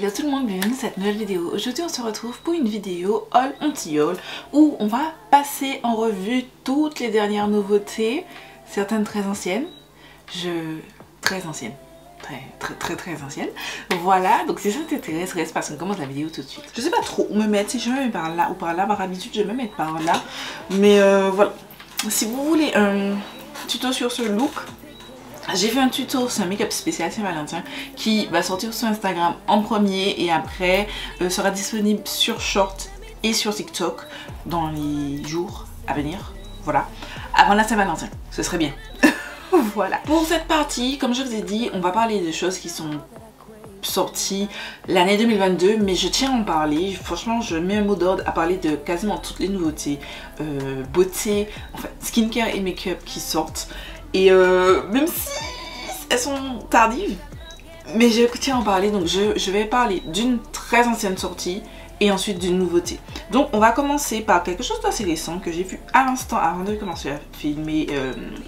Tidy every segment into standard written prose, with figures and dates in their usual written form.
Hello tout le monde, bienvenue dans cette nouvelle vidéo. Aujourd'hui on se retrouve pour une vidéo haul anti-haul où on va passer en revue toutes les dernières nouveautés, certaines très anciennes, très anciennes. Très ancienne. Voilà, donc si ça t'intéresse, reste parce qu'on commence la vidéo tout de suite. Je sais pas trop où me mettre, si je me mets par là ou par là, par habitude je vais me mettre par là. Mais voilà, si vous voulez un tuto sur ce look, j'ai fait un tuto sur un make-up spécial Saint-Valentin qui va sortir sur Instagram en premier et après sera disponible sur Short et sur TikTok dans les jours à venir. Voilà, avant la Saint-Valentin, ce serait bien. Voilà. Pour cette partie, comme je vous ai dit, on va parler de choses qui sont sorties l'année 2022, mais je tiens à en parler. Franchement, je mets un mot d'ordre à parler de quasiment toutes les nouveautés beauté, en fait, skincare et make-up qui sortent. Et même si elles sont tardives, mais je tiens à en parler, donc je vais parler d'une très ancienne sortie et ensuite d'une nouveauté. Donc on va commencer par quelque chose d'assez récent que j'ai vu à l'instant avant de commencer à filmer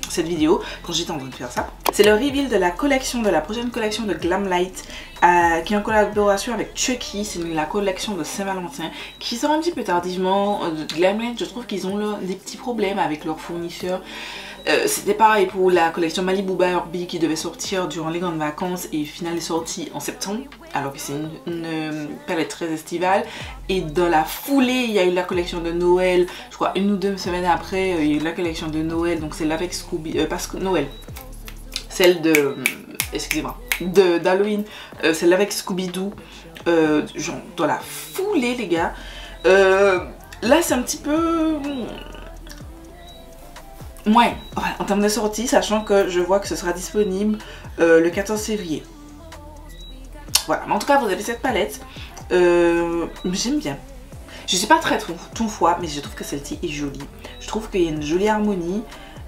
cette vidéo, quand j'étais en train de faire ça. C'est le reveal de la collection, de la prochaine collection de Glamlight qui est en collaboration avec Chucky. C'est la collection de Saint-Valentin qui sort un petit peu tardivement. Glamlight, je trouve qu'ils ont des petits problèmes avec leurs fournisseurs. C'était pareil pour la collection Malibu by Orbi qui devait sortir durant les grandes vacances et finalement est sortie en septembre alors que c'est une palette très estivale. Et dans la foulée il y a eu la collection de Noël, je crois une ou deux semaines après il y a eu la collection de Noël, donc c'est avec Scooby, parce que Noël, celle de, excusez-moi, d'Halloween, celle avec Scooby-Doo, genre dans la foulée les gars. Là c'est un petit peu... ouais, en termes de sortie, sachant que je vois que ce sera disponible le 14 février. Voilà, mais en tout cas vous avez cette palette, j'aime bien. Je suis pas très ton foie, mais je trouve que celle-ci est jolie. Je trouve qu'il y a une jolie harmonie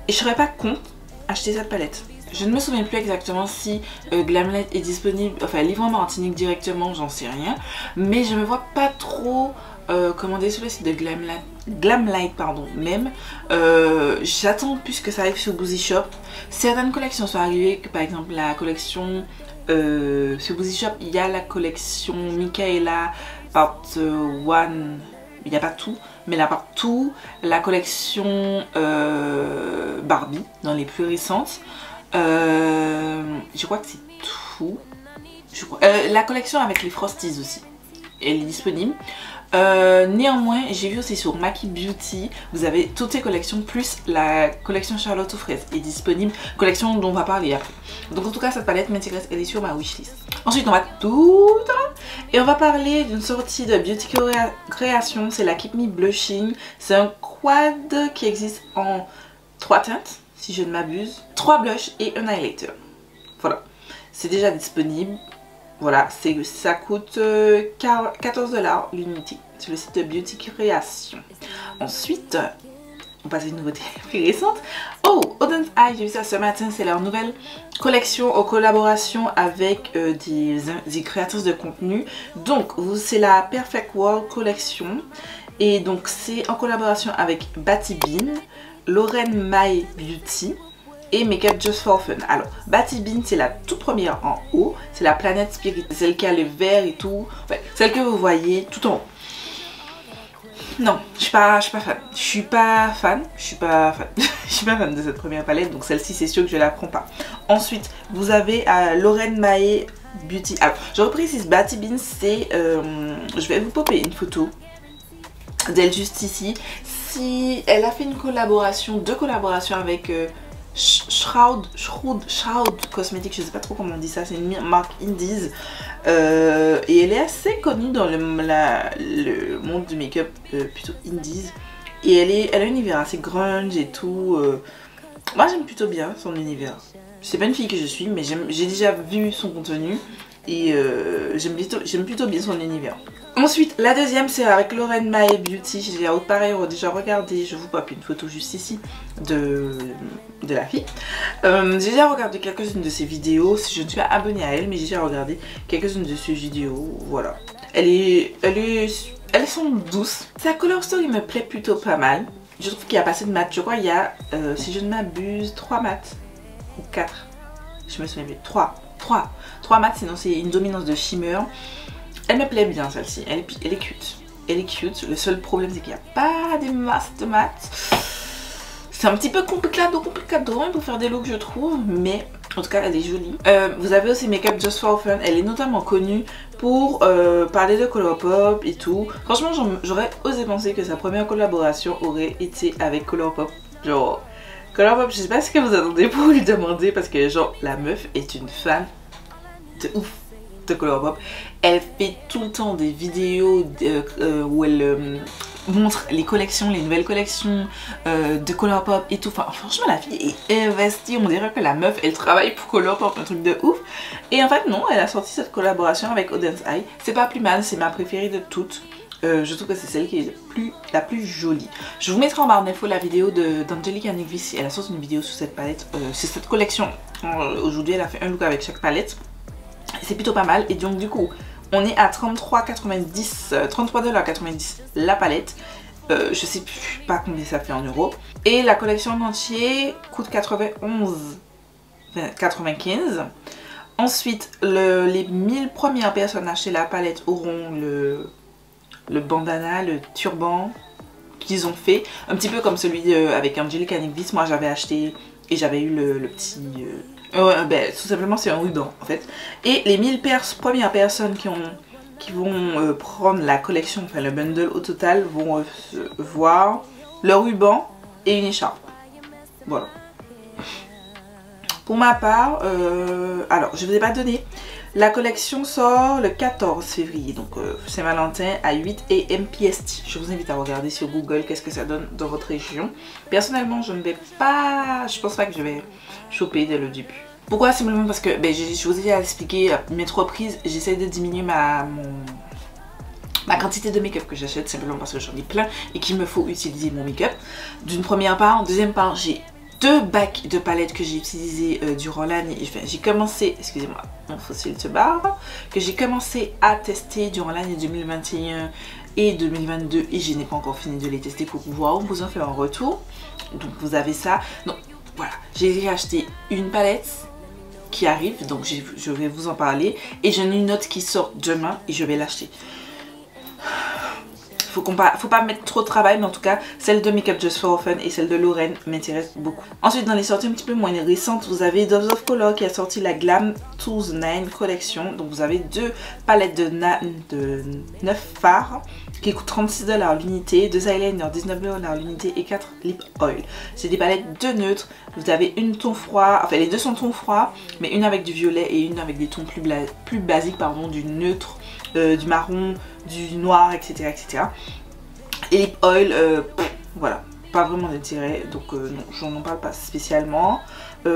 et je serais pas contre acheter cette palette. Je ne me souviens plus exactement si Glamlight est disponible, enfin livrant Martinique directement, j'en sais rien. Mais je me vois pas trop commander sur le site de Glamlight pardon, même. J'attends plus que ça arrive sur Boozy Shop. Certaines collections sont arrivées, par exemple la collection sur Boozy Shop, il y a la collection Michaela Part 1, il n'y a pas tout, mais la Part 2, la collection Barbie dans les plus récentes. Je crois que c'est tout. La collection avec les Frosties aussi, elle est disponible. Néanmoins, j'ai vu aussi sur Maki Beauty, vous avez toutes les collections plus la collection Charlotte aux fraises est disponible, collection dont on va parler après. Donc en tout cas cette palette m'intéresse, elle est sur ma wishlist. Ensuite on va tout et on va parler d'une sortie de Beauty Creation, c'est la Keep Me Blushing. C'est un quad qui existe en 3 teintes, si je ne m'abuse, 3 blushs et un highlighter. Voilà, c'est déjà disponible. Voilà, ça coûte 14 $ l'unité sur le site de Beauty Creation. Ensuite, on passe à une nouveauté plus récente. Oh, Oden's Eye, j'ai vu ça ce matin, c'est leur nouvelle collection en collaboration avec des créatrices de contenu. Donc, c'est la Perfect World Collection. Et donc, c'est en collaboration avec Batty Bean, Lauren My Beauty et Makeup Just for Fun. Alors, Batty Bean, c'est la toute première en haut, c'est la Planète Spirit, celle qui a le vert et tout, ouais, celle que vous voyez tout en haut. Non, je suis pas fan. Je suis pas fan de cette première palette, donc celle-ci c'est sûr que je la prends pas. Ensuite, vous avez Lauren Mae Beauty. Alors, je reprécise, Batty Bean, c'est, je vais vous popper une photo d'elle juste ici. Si elle a fait une collaboration, deux collaborations avec Shroud Cosmetics, je sais pas trop comment on dit ça, c'est une marque indies et elle est assez connue dans le monde du make-up plutôt indies, et elle a un univers assez grunge et tout. Moi j'aime plutôt bien son univers. C'est pas une fille que je suis, mais j'ai déjà vu son contenu et j'aime plutôt bien son univers. Ensuite, la deuxième, c'est avec Lauren My Beauty. J'ai pareil, déjà regardé, je vous pop une photo juste ici de la fille. J'ai déjà regardé quelques-unes de ses vidéos. Je ne suis pas abonnée à elle, mais j'ai déjà regardé quelques-unes de ses vidéos. Voilà. Elles sont douces. Sa color story me plaît plutôt pas mal. Je trouve qu'il y a pas assez de mat. Je crois qu'il y a, si je ne m'abuse, 3 mats ou 4. Je me souviens plus. 3 mats, sinon c'est une dominance de shimmer. Elle me plaît bien celle-ci, elle est cute. Elle est cute, le seul problème c'est qu'il n'y a pas des masses de mat. C'est un petit peu complicado pour faire des looks je trouve, mais en tout cas elle est jolie. Vous avez aussi Makeup Just For Fun, elle est notamment connue pour parler de Colourpop et tout. Franchement j'aurais osé penser que sa première collaboration aurait été avec Colourpop. Genre Colourpop, je sais pas ce que vous attendez pour lui demander parce que genre la meuf est une fan de ouf de Colourpop. Elle fait tout le temps des vidéos où elle montre les collections, les nouvelles collections de Colourpop et tout. Enfin franchement la fille est investie, on dirait que la meuf elle travaille pour Colourpop, un truc de ouf. Et en fait non, elle a sorti cette collaboration avec Auden's Eye. C'est pas plus mal, c'est ma préférée de toutes. Je trouve que c'est celle qui est la plus jolie. Je vous mettrai en barre d'infos la vidéo d'Angelique Anigvis. Elle a sorti une vidéo sur cette palette, c'est cette collection. Aujourd'hui elle a fait un look avec chaque palette. C'est plutôt pas mal et donc du coup on est à 33,90 la palette. Je sais pas combien ça fait en euros. Et la collection en entier coûte 91,95. Ensuite les 1000 premières personnes à acheter la palette auront le bandana, le turban qu'ils ont fait. Un petit peu comme celui avec Angelique Anigvis. Moi j'avais acheté et j'avais eu le petit... tout simplement c'est un ruban en fait. Et les 1000 premières personnes qui vont prendre la collection, enfin le bundle au total, vont voir le ruban et une écharpe. Voilà. Pour ma part, alors je ne vous ai pas donné. La collection sort le 14 février, donc Saint-Valentin à 8 AM PST. Je vous invite à regarder sur Google qu'est-ce que ça donne dans votre région. Personnellement, je pense pas que je vais choper dès le début. Pourquoi? Simplement parce que, je vous ai déjà expliqué à maintes reprises, j'essaie de diminuer ma quantité de make-up que j'achète, simplement parce que j'en ai plein et qu'il me faut utiliser mon make-up. D'une première part, deuxième part, j'ai 2 bacs de palettes que j'ai utilisées durant l'année. Enfin, j'ai commencé, excusez-moi, mon fossile se barre, que j'ai commencé à tester durant l'année 2021 et 2022 et je n'ai pas encore fini de les tester pour pouvoir vous en faire un retour. Donc vous avez ça. Donc voilà, j'ai acheté une palette qui arrive, donc je vais vous en parler et j'en ai une autre qui sort demain et je vais l'acheter. Faut pas mettre trop de travail, mais en tout cas celle de Makeup Just For Fun et celle de Lorraine m'intéressent beaucoup. Ensuite dans les sorties un petit peu moins récentes, vous avez Doves of Color qui a sorti la Glam Tools 9 collection. Donc vous avez 2 palettes de 9 fards qui coûtent 36$ l'unité, 2 eyeliners 19$ l'unité et 4 lip oil. C'est des palettes de neutres. Vous avez une ton froid, enfin les deux sont ton froid, mais une avec du violet et une avec des tons plus basiques, pardon, du neutre, du marron, du noir, etc. etc. Et lip oil, voilà, pas vraiment d'intérêt, donc non, j'en parle pas spécialement.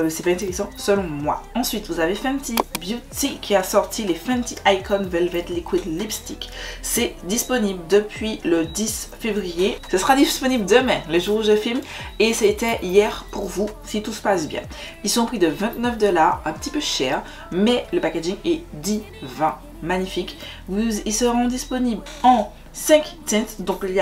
C'est pas intéressant selon moi. Ensuite vous avez Fenty Beauty qui a sorti les Fenty Icon Velvet Liquid Lipstick. C'est disponible depuis le 10 février. Ce sera disponible demain, le jour où je filme. Et c'était hier pour vous, si tout se passe bien. Ils sont au prix de 29$, un petit peu cher, mais le packaging est divin, magnifique. Ils seront disponibles en 5 teintes. Donc il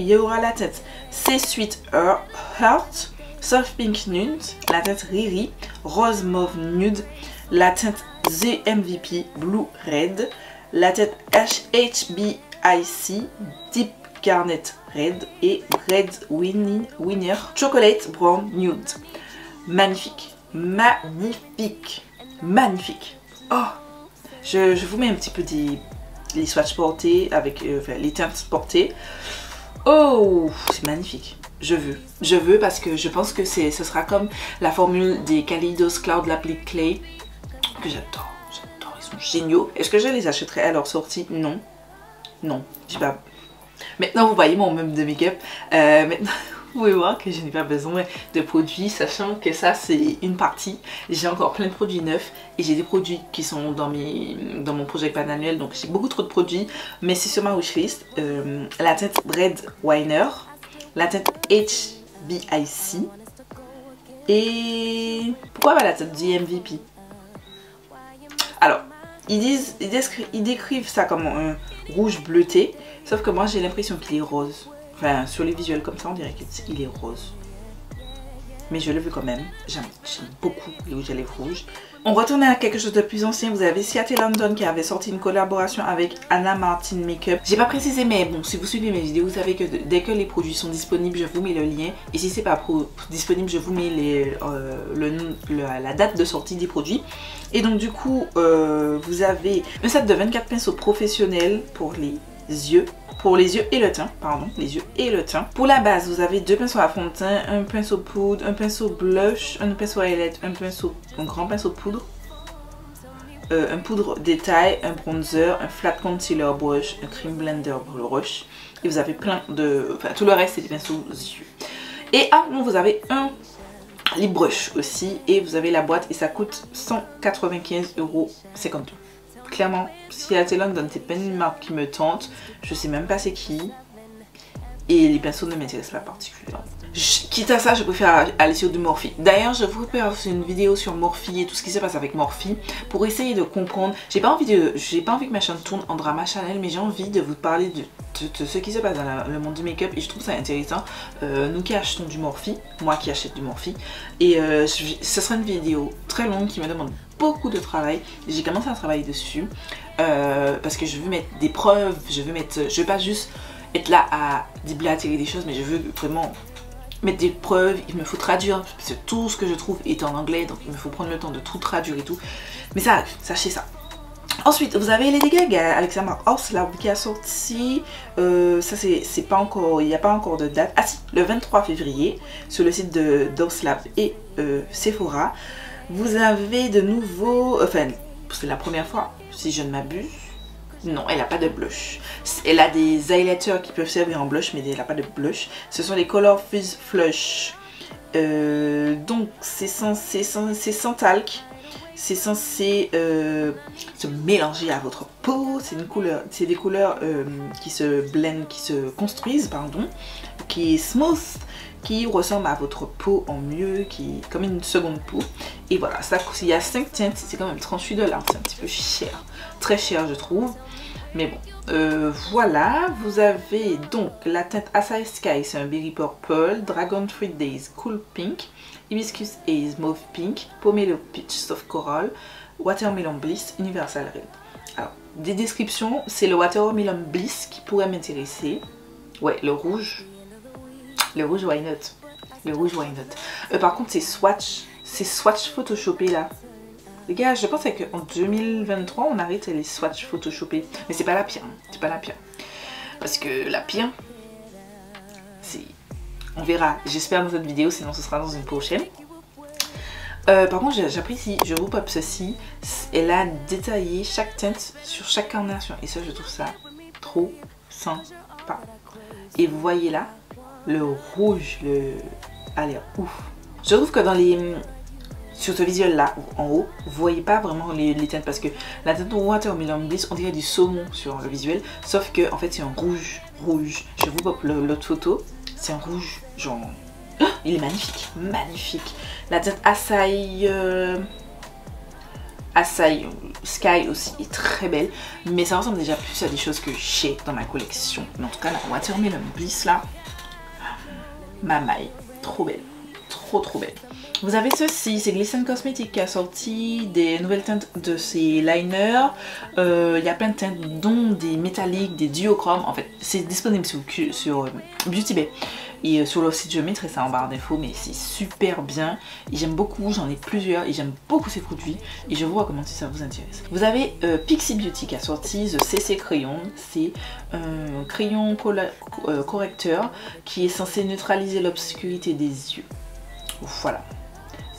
y aura la teinte C-Sweet Heart, Soft Pink Nude, la teinte Riri, Rose Mauve Nude, la teinte The MVP Blue Red, la teinte HBIC Deep Garnet Red et Red Winner Chocolate Brown Nude. Magnifique, magnifique, magnifique. Oh, je vous mets un petit peu les swatchs portés avec les teintes portées. Oh, c'est magnifique. Je veux parce que je pense que ce sera comme la formule des Kaleidos Cloud L'Applique Clay que j'adore, ils sont géniaux. Est-ce que je les achèterai à leur sortie? Non, non, je sais pas. Maintenant vous voyez mon meuble de make-up, maintenant vous pouvez voir que je n'ai pas besoin de produits, sachant que ça c'est une partie. J'ai encore plein de produits neufs et j'ai des produits qui sont dans mon projet pan annuel, donc j'ai beaucoup trop de produits, mais c'est sur ma wishlist. La teinte Red Winer, la teinte HBIC et pourquoi pas la teinte The MVP. Alors ils décrivent ça comme un rouge bleuté, sauf que moi j'ai l'impression qu'il est rose. Enfin sur les visuels comme ça on dirait qu'il est rose, mais je le veux quand même. J'aime beaucoup les rouges à lèvres rouges. On retourne à quelque chose de plus ancien. Vous avez Seattle London qui avait sorti une collaboration avec Anna Martin Makeup. J'ai pas précisé, mais bon, si vous suivez mes vidéos, vous savez que dès que les produits sont disponibles, je vous mets le lien. Et si c'est pas disponible, je vous mets la date de sortie des produits. Et donc du coup, vous avez un set de 24 pinceaux professionnels pour les yeux. Pour les yeux et le teint, pardon, les yeux et le teint. Pour la base, vous avez 2 pinceaux à fond de teint, un pinceau poudre, un pinceau blush, un pinceau highlight, un grand pinceau poudre, un poudre détail, un bronzer, un flat concealer brush, un cream blender brush. Et vous avez plein de... Enfin, tout le reste, c'est des pinceaux yeux. Et avant, vous avez un lip brush aussi. Et vous avez la boîte et ça coûte 195,52 €. Clairement, Seattle London, c'est pas une marque qui me tente. Je sais même pas c'est qui. Et les pinceaux ne m'intéressent pas particulièrement. Quitte à ça, je préfère aller sur du Morphe. D'ailleurs, je vous prépare une vidéo sur Morphe et tout ce qui se passe avec Morphe pour essayer de comprendre. J'ai pas envie que ma chaîne tourne en drama channel, mais j'ai envie de vous parler de ce qui se passe dans le monde du make-up et je trouve ça intéressant. Nous qui achetons du Morphe, moi qui achète du Morphe, et ce sera une vidéo très longue qui me demande beaucoup de travail. J'ai commencé à travailler dessus parce que je veux mettre des preuves, je veux pas juste être là à déblatérer des choses, mais je veux vraiment mettre des preuves. Il me faut traduire parce que tout ce que je trouve est en anglais, donc il me faut prendre le temps de tout traduire et tout, mais ça arrive, sachez ça. Ensuite, vous avez Lady Gaga avec sa marque House Lab qui a sorti, ça c'est pas encore, il n'y a pas encore de date, ah si, le 23 février sur le site de House Lab et Sephora. Vous avez de nouveau, enfin c'est la première fois si je ne m'abuse. Non, elle n'a pas de blush. Elle a des highlighters qui peuvent servir en blush, mais elle n'a pas de blush. Ce sont les Color Fizz Flush. Donc c'est sans talc. C'est censé se mélanger à votre peau. C'est des couleurs qui se blendent, qui se construisent, pardon, qui est smooth, qui ressemble à votre peau en mieux, qui est comme une seconde peau. Et voilà, ça, il y a 5 teintes, c'est quand même 38 $, c'est un petit peu cher, très cher je trouve. Mais bon, voilà, vous avez donc la teinte Acai Sky, c'est un Berry Purple, Dragon Fruit Days Cool Pink, Hibiscus Haze Mauve Pink, Pomelo Peach Soft Coral, Watermelon Bliss, Universal Red. Alors, des descriptions, c'est le Watermelon Bliss qui pourrait m'intéresser. Ouais, le rouge, why not? Le rouge, why not? Par contre, c'est swatch photoshopé là. Les gars, je pense qu'en 2023, on arrête les swatchs photoshopés. Mais c'est pas la pire, hein. C'est pas la pire. Parce que la pire, c'est... On verra, j'espère dans cette vidéo, sinon ce sera dans une prochaine. Par contre, j'apprécie, je vous pop ceci. Elle a détaillé chaque teinte sur chaque carnation. Et ça, je trouve ça trop sympa. Et vous voyez là, le rouge, a l'air ouf. Je trouve que dans les... Sur ce visuel là, en haut, vous voyez pas vraiment les teintes parce que la teinte Watermelon Bliss, on dirait du saumon sur le visuel. Sauf que en fait c'est un rouge. Je vous pop l'autre photo. C'est un rouge, genre... Oh, il est magnifique, magnifique. La teinte Acai Sky aussi est très belle. Mais ça ressemble déjà plus à des choses que j'ai dans ma collection. Mais en tout cas, la Watermelon Bliss là, ma maille, trop belle. Trop belle. Vous avez ceci, c'est Glisten Cosmetics qui a sorti des nouvelles teintes de ses liners. Il y a plein de teintes, dont des métalliques, des duochromes. En fait, c'est disponible sur Beauty Bay. Et sur le site, je mettrai ça en barre d'infos, mais c'est super bien. Et j'aime beaucoup, j'en ai plusieurs et j'aime beaucoup ces produits. Et je vous recommande si ça vous intéresse. Vous avez Pixi Beauty qui a sorti The CC Crayon. C'est un crayon correcteur qui est censé neutraliser l'obscurité des yeux. Voilà.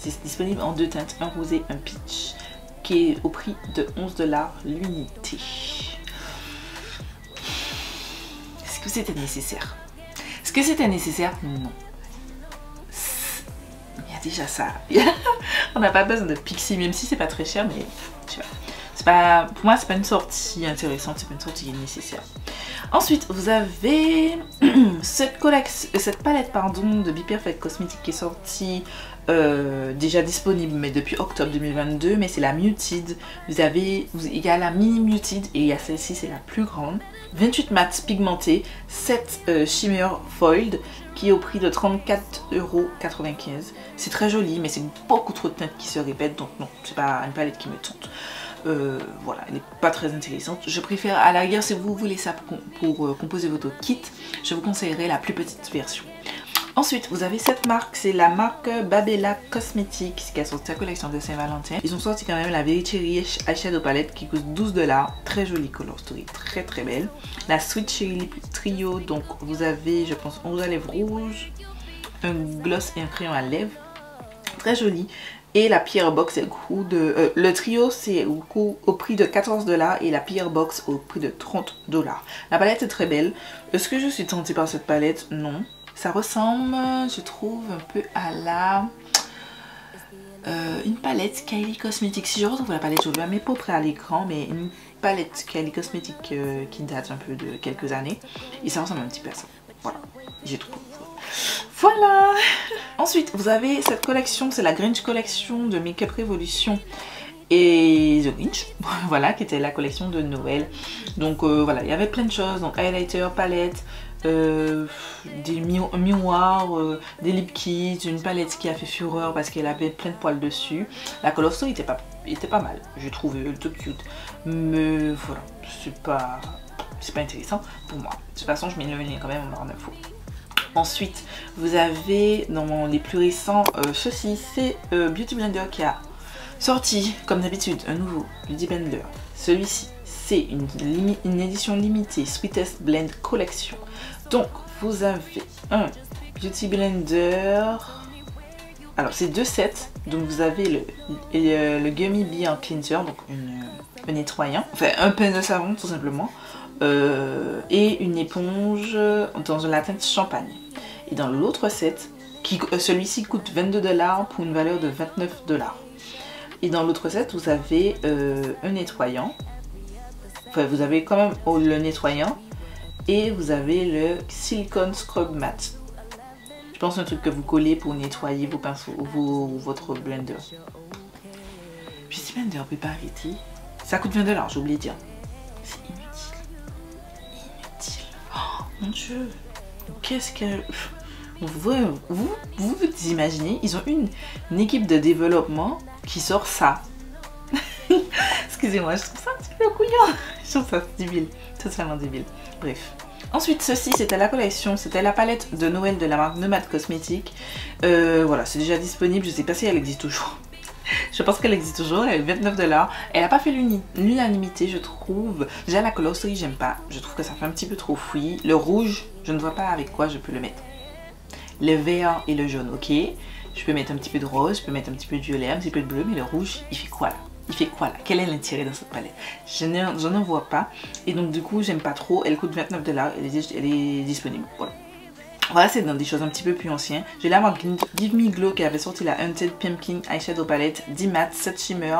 C'est disponible en 2 teintes, un rosé, un peach, qui est au prix de 11 $ l'unité. Est-ce que c'était nécessaire? Est-ce que c'était nécessaire? Non. Il y a déjà ça. On n'a pas besoin de Pixi, même si c'est pas très cher, mais je sais pas. Pour moi, c'est pas une sortie intéressante, c'est pas une sortie nécessaire. Ensuite, vous avez cette palette de Be Perfect Cosmetics qui est sortie déjà disponible mais depuis octobre 2022, mais c'est la Muted. Il y a la mini Muted et il y a celle-ci, c'est la plus grande. 28 mat pigmenté, 7 shimmer foiled qui est au prix de 34,95 €. C'est très joli, mais c'est beaucoup trop de teintes qui se répètent, donc non, c'est pas une palette qui me tente. Voilà, elle n'est pas très intéressante. Je préfère, à la rigueur, si vous voulez ça pour composer votre kit, je vous conseillerais la plus petite version. Ensuite, vous avez cette marque, c'est la marque Babella Cosmetics qui a sorti sa collection de Saint-Valentin. Ils ont sorti quand même la Very Cherry Eyeshadow Palette qui coûte 12 $. Très jolie color story, très très belle. La Sweet Cherry Lip Trio, donc vous avez, je pense, 11 à lèvres rouges, un gloss et un crayon à lèvres. Très joli. Et la Pierre Box, le trio c'est au prix de 14 $ et la Pierre Box au prix de 30 $. La palette est très belle. Est-ce que je suis tentée par cette palette? Non. Ça ressemble, je trouve, un peu à la... une palette Kylie Cosmetics. Si je retrouve la palette, je vais mettre pas près à l'écran, mais une palette Kylie Cosmetics qui date un peu de quelques années. Et ça ressemble un petit peu à ça. Voilà, j'ai trouvé. Voilà. Ensuite, vous avez cette collection, c'est la Grinch Collection de Makeup Revolution et The Grinch, voilà, qui était la collection de Noël. Donc voilà, il y avait plein de choses, donc highlighter, palette, des miroirs, des lip kits, une palette qui a fait fureur parce qu'elle avait plein de poils dessus. La color story était pas mal, j'ai trouvé tout cute, mais voilà, c'est pas intéressant pour moi. De toute façon, je mets le lien quand même en barre d'infos. Ensuite, vous avez dans les plus récents, ceci, c'est Beauty Blender qui a sorti, comme d'habitude, un nouveau Beauty Blender. Celui-ci, c'est une édition limitée Sweetest Blend Collection. Donc, vous avez un Beauty Blender. Alors, c'est 2 sets. Donc, vous avez le Gummy Bear Cleanser, donc un nettoyant, enfin un pain de savon tout simplement. Et une éponge dans la teinte champagne. Et dans l'autre set, celui-ci coûte 22 $ pour une valeur de 29 $. Et dans l'autre set, vous avez un nettoyant. Enfin, vous avez quand même le nettoyant et vous avez le Silicone Scrub Matte. Je pense un truc que vous collez pour nettoyer vos pinceaux, votre blender. Beauty Blender peut pas arrêter. Ça coûte 20 $, j'ai oublié de dire. C'est inutile. Oh mon dieu, qu'est-ce que... Vous imaginez, ils ont une équipe de développement qui sort ça. Excusez-moi, je trouve ça un petit peu couillon. Je trouve ça débile, totalement débile. Bref. Ensuite, ceci, c'était la collection, c'était la palette de Noël de la marque Nomad Cosmetics. Voilà, c'est déjà disponible, je sais pas si elle existe toujours. Je pense qu'elle existe toujours, elle est 29 $. Elle n'a pas fait l'unanimité, je trouve. Déjà, la color story, j'aime pas. Je trouve que ça fait un petit peu trop fouillis. Le rouge, je ne vois pas avec quoi je peux le mettre. Le vert et le jaune, ok. Je peux mettre un petit peu de rose, je peux mettre un petit peu de violet, un petit peu de bleu, mais le rouge, il fait quoi là? Il fait quoi là? Quel est l'intérêt dans cette palette? Je n'en vois pas. Et donc, du coup, j'aime pas trop. Elle coûte 29 $. Elle est disponible. Voilà. Voilà, c'est dans des choses un petit peu plus anciennes. J'ai la marque Give Me Glow qui avait sorti la Hunted Pumpkin Eyeshadow Palette 10 matte, 7 shimmer.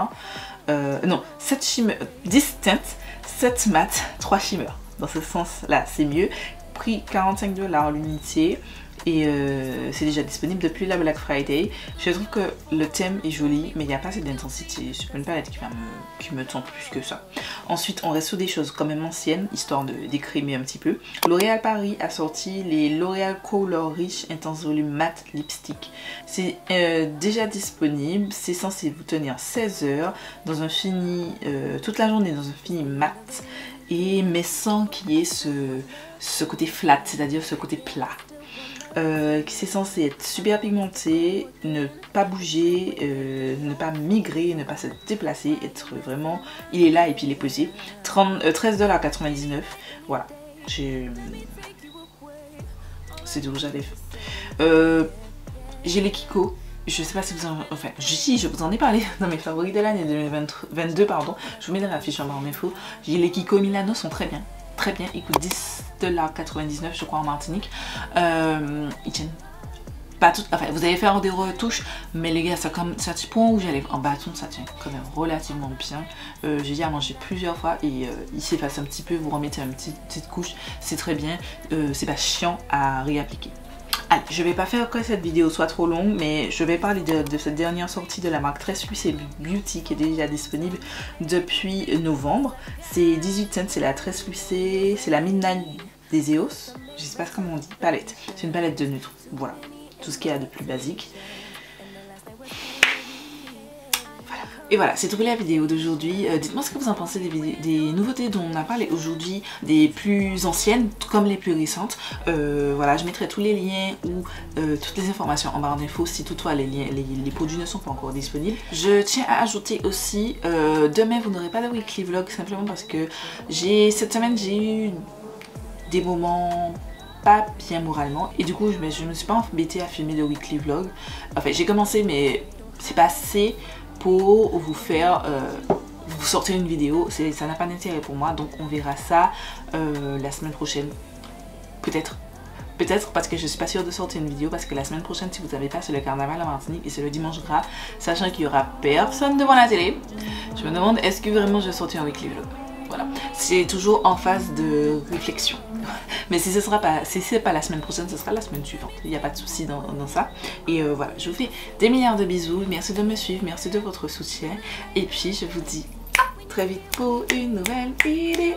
Non, 7 shimmer, 10 teintes, 7 matte, 3 shimmer. Dans ce sens-là, c'est mieux. Prix 45 $ l'unité. Et c'est déjà disponible depuis la Black Friday. Je trouve que le thème est joli, mais il n'y a pas assez d'intensité. C'est pas une palette qui me tente plus que ça. Ensuite, on reste sur des choses quand même anciennes, histoire de décrémer un petit peu. L'Oréal Paris a sorti les L'Oréal Color Rich Intense Volume Matte Lipstick. C'est déjà disponible. C'est censé vous tenir 16 heures dans un fini, toute la journée dans un fini mat. Mais sans qu'il y ait ce côté flat, c'est-à-dire ce côté plat. Qui c'est censé être super pigmenté, ne pas bouger, ne pas migrer, ne pas se déplacer, être vraiment, il est là et puis il est posé. 13 $99, voilà, c'est tout, j'avais fait. J'ai les Kiko, je sais pas si vous en... Enfin, si, je vous en ai parlé dans mes favoris de l'année 2022, pardon, je vous mets dans la fiche en barre d'infos. J'ai les Kiko Milano, sont très bien. Très bien, ils coûtent 10,99 $ je crois en Martinique. Ils tiennent pas tout, enfin vous allez faire des retouches, mais les gars, ça comme ça petit point où j'allais en bâton, ça tient quand même relativement bien. J'ai dit à manger plusieurs fois et il s'efface un petit peu, vous remettez une petite couche, c'est très bien, c'est pas chiant à réappliquer. Allez, je vais pas faire que cette vidéo soit trop longue, mais je vais parler de cette dernière sortie de la marque Tress Luce Beauty qui est déjà disponible depuis novembre. C'est 18 cents, c'est la Tress Luce, c'est la Midnight des EOS. je sais pas comment on dit, palette. C'est une palette de neutre, voilà, tout ce qu'il y a de plus basique. Et voilà, c'est tout pour la vidéo d'aujourd'hui. Dites-moi ce que vous en pensez des nouveautés dont on a parlé aujourd'hui, des plus anciennes comme les plus récentes. Voilà, je mettrai tous les liens ou toutes les informations en barre d'infos si toutefois les produits ne sont pas encore disponibles. Je tiens à ajouter aussi, demain vous n'aurez pas de weekly vlog simplement parce que cette semaine j'ai eu des moments pas bien moralement et du coup je me suis pas embêtée à filmer le weekly vlog. Enfin j'ai commencé mais c'est pas assez pour vous faire vous sortir une vidéo, ça n'a pas d'intérêt pour moi, donc on verra ça la semaine prochaine, peut-être parce que je suis pas sûre de sortir une vidéo parce que la semaine prochaine si vous avez pas c'est le carnaval à Martinique et c'est le dimanche gras, sachant qu'il y aura personne devant la télé, je me demande est-ce que vraiment je vais sortir un weekly vlog. Voilà, c'est toujours en phase de réflexion. Mais si c'est pas la semaine prochaine, ce sera la semaine suivante. Il n'y a pas de souci dans ça. Et voilà, je vous fais des milliards de bisous. Merci de me suivre, merci de votre soutien. Et puis je vous dis à très vite pour une nouvelle vidéo.